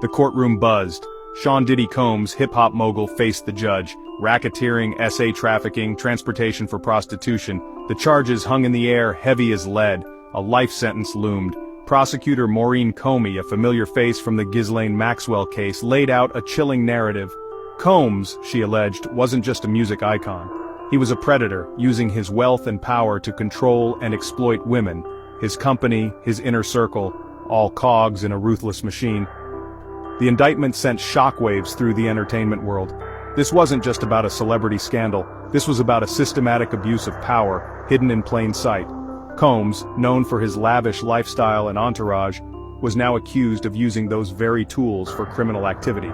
The courtroom buzzed. Sean Diddy Combs, hip-hop mogul, faced the judge. Racketeering, trafficking, transportation for prostitution. The charges hung in the air, heavy as lead. A life sentence loomed. Prosecutor Maureen Comey, a familiar face from the Ghislaine Maxwell case, laid out a chilling narrative. Combs, she alleged, wasn't just a music icon. He was a predator, using his wealth and power to control and exploit women. His company, his inner circle, all cogs in a ruthless machine. The indictment sent shockwaves through the entertainment world. This wasn't just about a celebrity scandal, this was about a systematic abuse of power, hidden in plain sight. Combs, known for his lavish lifestyle and entourage, was now accused of using those very tools for criminal activity.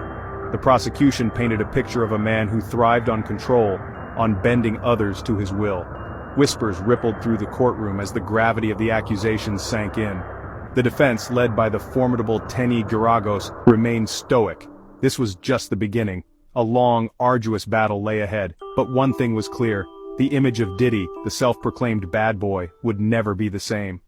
The prosecution painted a picture of a man who thrived on control, on bending others to his will. Whispers rippled through the courtroom as the gravity of the accusations sank in. The defense, led by the formidable Tenny Giragos, remained stoic. This was just the beginning. A long, arduous battle lay ahead, but one thing was clear. The image of Diddy, the self-proclaimed bad boy, would never be the same.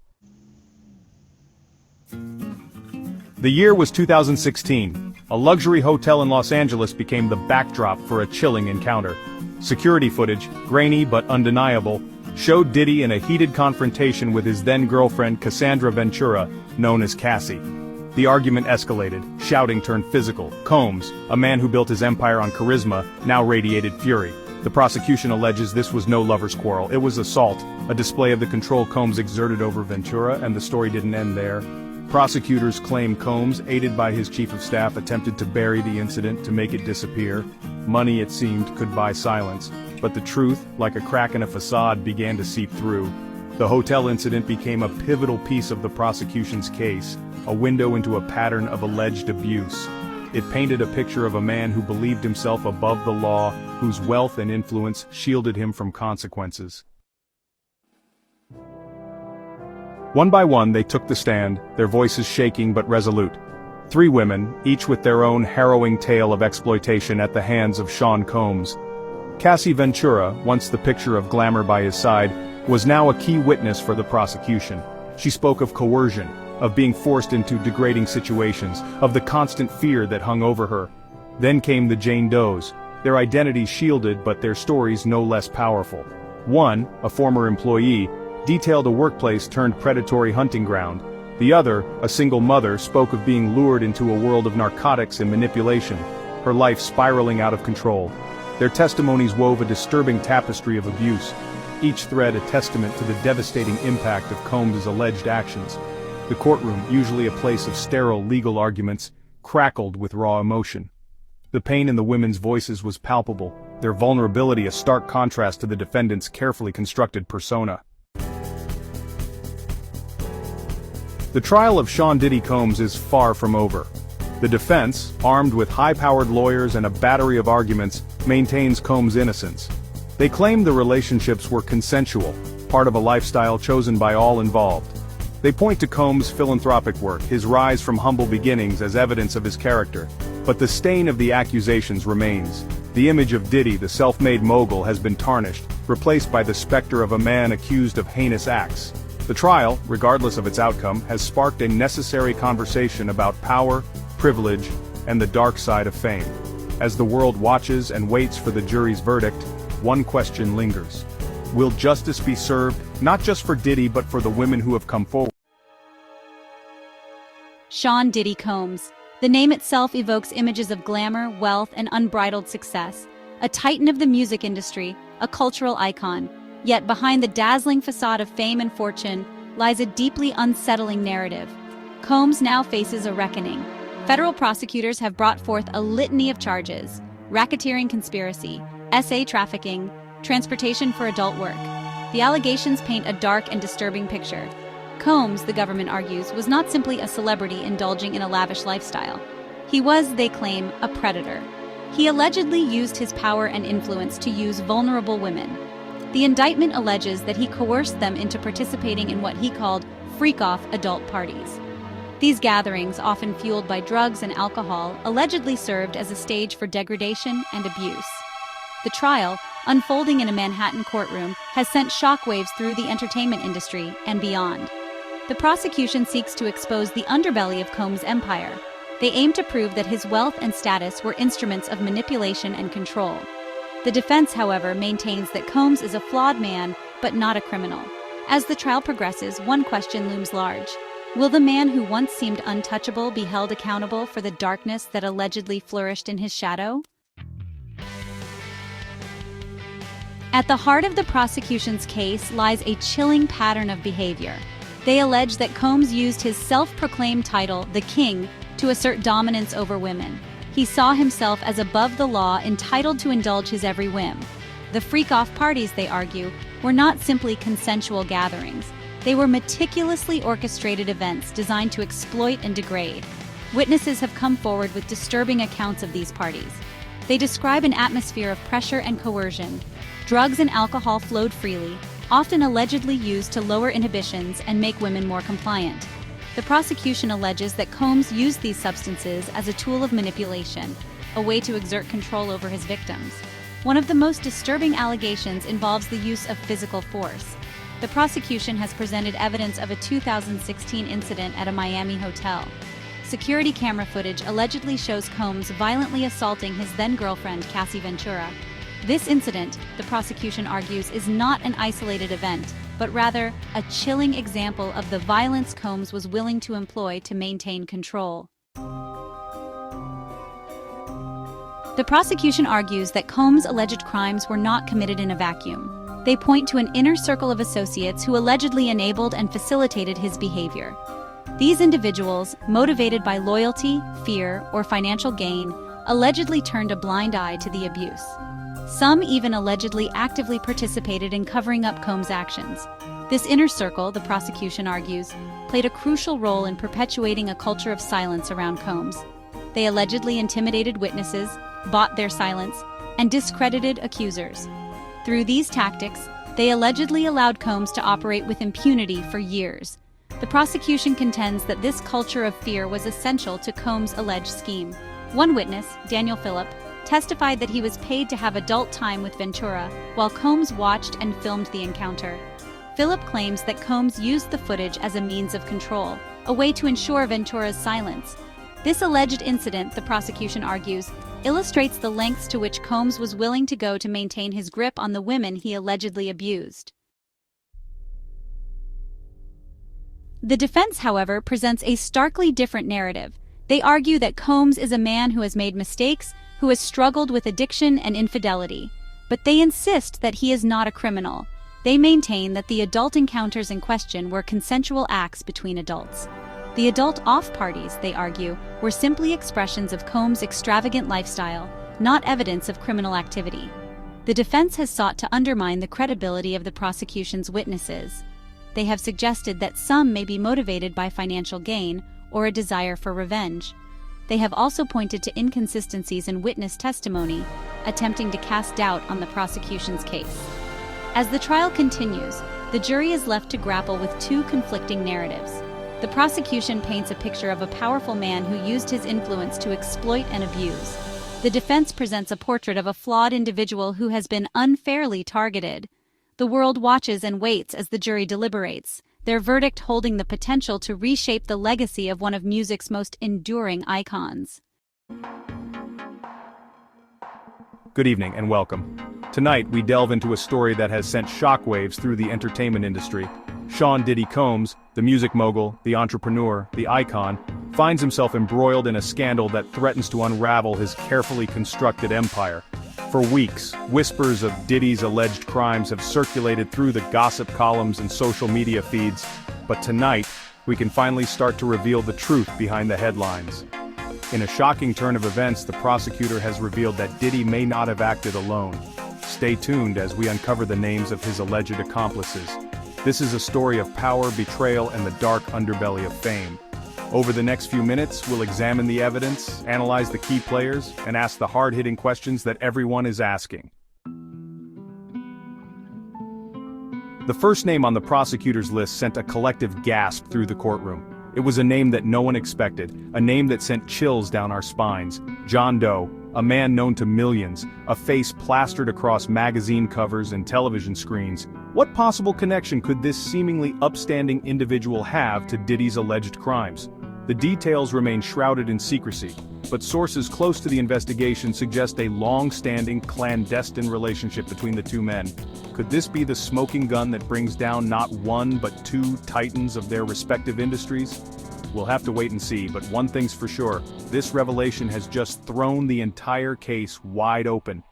The year was 2016. A luxury hotel in Los Angeles became the backdrop for a chilling encounter. Security footage, grainy but undeniable, showed Diddy in a heated confrontation with his then-girlfriend Cassandra Ventura, known as Cassie. The argument escalated, shouting turned physical. Combs, a man who built his empire on charisma, now radiated fury. The prosecution alleges this was no lover's quarrel, it was assault, a display of the control Combs exerted over Ventura, and the story didn't end there. Prosecutors claim Combs, aided by his chief of staff, attempted to bury the incident, to make it disappear. Money, it seemed, could buy silence. But the truth, like a crack in a facade, began to seep through. The hotel incident became a pivotal piece of the prosecution's case, a window into a pattern of alleged abuse. It painted a picture of a man who believed himself above the law, whose wealth and influence shielded him from consequences. One by one they took the stand, their voices shaking but resolute. 3 women, each with their own harrowing tale of exploitation at the hands of Sean Combs. Cassie Ventura, once the picture of glamour by his side, was now a key witness for the prosecution. She spoke of coercion, of being forced into degrading situations, of the constant fear that hung over her. Then came the Jane Does, their identities shielded but their stories no less powerful. One, a former employee, detailed a workplace turned predatory hunting ground. The other, a single mother, spoke of being lured into a world of narcotics and manipulation, her life spiraling out of control. Their testimonies wove a disturbing tapestry of abuse, each thread a testament to the devastating impact of Combs' alleged actions. The courtroom, usually a place of sterile legal arguments, crackled with raw emotion. The pain in the women's voices was palpable, their vulnerability a stark contrast to the defendant's carefully constructed persona. The trial of Sean Diddy Combs is far from over. The defense, armed with high-powered lawyers and a battery of arguments, maintains Combs' innocence. They claim the relationships were consensual, part of a lifestyle chosen by all involved. They point to Combs' philanthropic work, his rise from humble beginnings as evidence of his character. But the stain of the accusations remains. The image of Diddy, the self-made mogul, has been tarnished, replaced by the specter of a man accused of heinous acts. The trial, regardless of its outcome, has sparked a necessary conversation about power, privilege, and the dark side of fame. As the world watches and waits for the jury's verdict, one question lingers. Will justice be served, not just for Diddy but for the women who have come forward? Sean Diddy Combs. The name itself evokes images of glamour, wealth, and unbridled success. A titan of the music industry, a cultural icon. Yet behind the dazzling facade of fame and fortune lies a deeply unsettling narrative. Combs now faces a reckoning. Federal prosecutors have brought forth a litany of charges: racketeering conspiracy, trafficking, transportation for adult work. The allegations paint a dark and disturbing picture. Combs, the government argues, was not simply a celebrity indulging in a lavish lifestyle. He was, they claim, a predator. He allegedly used his power and influence to use vulnerable women. The indictment alleges that he coerced them into participating in what he called freak-off adult parties. These gatherings, often fueled by drugs and alcohol, allegedly served as a stage for degradation and abuse. The trial, unfolding in a Manhattan courtroom, has sent shockwaves through the entertainment industry and beyond. The prosecution seeks to expose the underbelly of Combs' empire, They aim to prove that his wealth and status were instruments of manipulation and control. The defense, however, maintains that Combs is a flawed man, but not a criminal. As the trial progresses, one question looms large. Will the man who once seemed untouchable be held accountable for the darkness that allegedly flourished in his shadow? At the heart of the prosecution's case lies a chilling pattern of behavior. They allege that Combs used his self-proclaimed title, the King, to assert dominance over women. He saw himself as above the law, entitled to indulge his every whim. The freak-off parties, they argue, were not simply consensual gatherings. They were meticulously orchestrated events designed to exploit and degrade. Witnesses have come forward with disturbing accounts of these parties. They describe an atmosphere of pressure and coercion. Drugs and alcohol flowed freely, often allegedly used to lower inhibitions and make women more compliant. The prosecution alleges that Combs used these substances as a tool of manipulation, a way to exert control over his victims. One of the most disturbing allegations involves the use of physical force. The prosecution has presented evidence of a 2016 incident at a Miami hotel. Security camera footage allegedly shows Combs violently assaulting his then-girlfriend, Cassie Ventura. This incident, the prosecution argues, is not an isolated event, but rather a chilling example of the violence Combs was willing to employ to maintain control. The prosecution argues that Combs' alleged crimes were not committed in a vacuum. They point to an inner circle of associates who allegedly enabled and facilitated his behavior. These individuals, motivated by loyalty, fear, or financial gain, allegedly turned a blind eye to the abuse. Some even allegedly actively participated in covering up Combs' actions. This inner circle, the prosecution argues, played a crucial role in perpetuating a culture of silence around Combs. They allegedly intimidated witnesses, bought their silence, and discredited accusers. Through these tactics, they allegedly allowed Combs to operate with impunity for years. The prosecution contends that this culture of fear was essential to Combs' alleged scheme. One witness, Daniel Phillip, testified that he was paid to have adult time with Ventura while Combs watched and filmed the encounter. Phillip claims that Combs used the footage as a means of control, a way to ensure Ventura's silence. This alleged incident, the prosecution argues, illustrates the lengths to which Combs was willing to go to maintain his grip on the women he allegedly abused. The defense, however, presents a starkly different narrative. They argue that Combs is a man who has made mistakes, who has struggled with addiction and infidelity. But they insist that he is not a criminal. They maintain that the adult encounters in question were consensual acts between adults. The adult off-parties, they argue, were simply expressions of Combs' extravagant lifestyle, not evidence of criminal activity. The defense has sought to undermine the credibility of the prosecution's witnesses. They have suggested that some may be motivated by financial gain or a desire for revenge. They have also pointed to inconsistencies in witness testimony, attempting to cast doubt on the prosecution's case. As the trial continues, the jury is left to grapple with two conflicting narratives. The prosecution paints a picture of a powerful man who used his influence to exploit and abuse. The defense presents a portrait of a flawed individual who has been unfairly targeted. The world watches and waits as the jury deliberates, their verdict holding the potential to reshape the legacy of one of music's most enduring icons. Good evening and welcome. Tonight we delve into a story that has sent shockwaves through the entertainment industry. Sean Diddy Combs, the music mogul, the entrepreneur, the icon, finds himself embroiled in a scandal that threatens to unravel his carefully constructed empire. For weeks, whispers of Diddy's alleged crimes have circulated through the gossip columns and social media feeds, but tonight, we can finally start to reveal the truth behind the headlines. In a shocking turn of events, the prosecutor has revealed that Diddy may not have acted alone. Stay tuned as we uncover the names of his alleged accomplices. This is a story of power, betrayal, and the dark underbelly of fame. Over the next few minutes, we'll examine the evidence, analyze the key players, and ask the hard-hitting questions that everyone is asking. The first name on the prosecutor's list sent a collective gasp through the courtroom. It was a name that no one expected, a name that sent chills down our spines. John Doe, a man known to millions, a face plastered across magazine covers and television screens. What possible connection could this seemingly upstanding individual have to Diddy's alleged crimes? The details remain shrouded in secrecy, but sources close to the investigation suggest a long-standing, clandestine relationship between the two men. Could this be the smoking gun that brings down not one but two titans of their respective industries? We'll have to wait and see, but one thing's for sure, this revelation has just thrown the entire case wide open.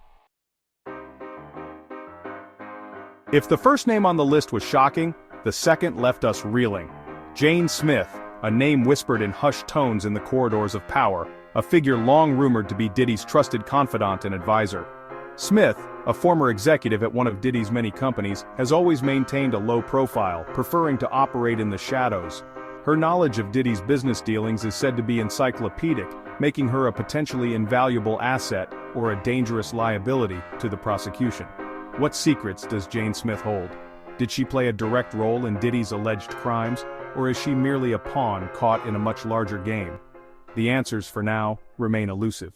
If the first name on the list was shocking, the second left us reeling. Jane Smith, a name whispered in hushed tones in the corridors of power, a figure long rumored to be Diddy's trusted confidant and advisor. Smith, a former executive at one of Diddy's many companies, has always maintained a low profile, preferring to operate in the shadows. Her knowledge of Diddy's business dealings is said to be encyclopedic, making her a potentially invaluable asset or a dangerous liability to the prosecution. What secrets does Jane Smith hold? Did she play a direct role in Diddy's alleged crimes, or is she merely a pawn caught in a much larger game? The answers, for now, remain elusive.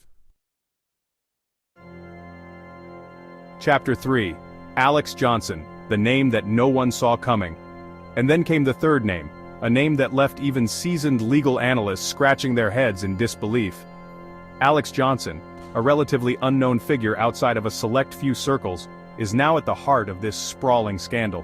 Chapter 3. Alex Johnson, the name that no one saw coming. And then came the third name, a name that left even seasoned legal analysts scratching their heads in disbelief. Alex Johnson, a relatively unknown figure outside of a select few circles, is now at the heart of this sprawling scandal.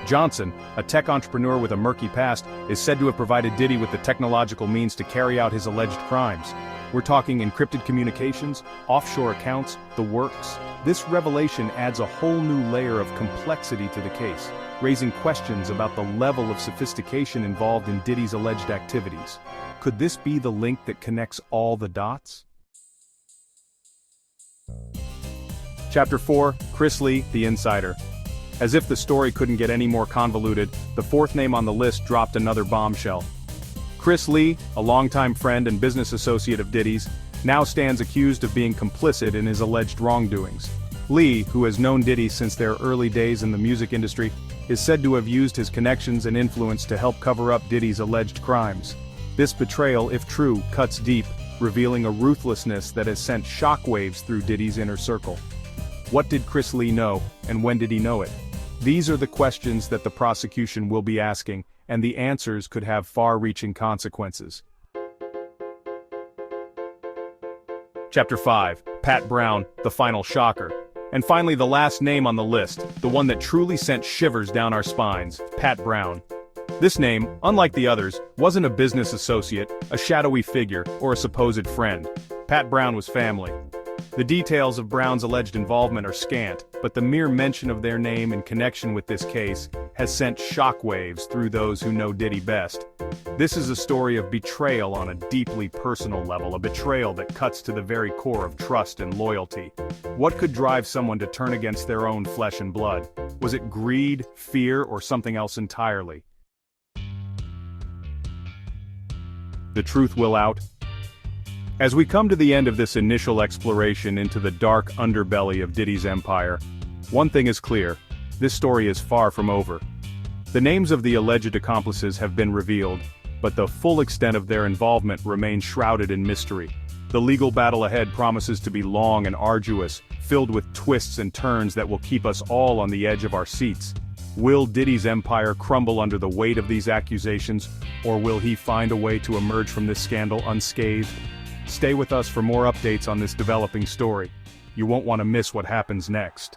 Johnson, a tech entrepreneur with a murky past, is said to have provided Diddy with the technological means to carry out his alleged crimes. We're talking encrypted communications, offshore accounts, the works. This revelation adds a whole new layer of complexity to the case, raising questions about the level of sophistication involved in Diddy's alleged activities. Could this be the link that connects all the dots? Chapter 4, Chris Lee, the Insider. As if the story couldn't get any more convoluted, the fourth name on the list dropped another bombshell. Chris Lee, a longtime friend and business associate of Diddy's, now stands accused of being complicit in his alleged wrongdoings. Lee, who has known Diddy since their early days in the music industry, is said to have used his connections and influence to help cover up Diddy's alleged crimes. This betrayal, if true, cuts deep, revealing a ruthlessness that has sent shockwaves through Diddy's inner circle. What did Chris Lee know, and when did he know it? These are the questions that the prosecution will be asking, and the answers could have far-reaching consequences. Chapter 5, Pat Brown, the final shocker. And finally the last name on the list, the one that truly sent shivers down our spines, Pat Brown. This name, unlike the others, wasn't a business associate, a shadowy figure, or a supposed friend. Pat Brown was family. The details of Brown's alleged involvement are scant, but the mere mention of their name in connection with this case has sent shockwaves through those who know Diddy best. This is a story of betrayal on a deeply personal level, a betrayal that cuts to the very core of trust and loyalty. What could drive someone to turn against their own flesh and blood? Was it greed, fear, or something else entirely? The truth will out. As we come to the end of this initial exploration into the dark underbelly of Diddy's empire, one thing is clear: this story is far from over. The names of the alleged accomplices have been revealed, but the full extent of their involvement remains shrouded in mystery. The legal battle ahead promises to be long and arduous, filled with twists and turns that will keep us all on the edge of our seats. Will Diddy's empire crumble under the weight of these accusations, or will he find a way to emerge from this scandal unscathed? Stay with us for more updates on this developing story. You won't want to miss what happens next.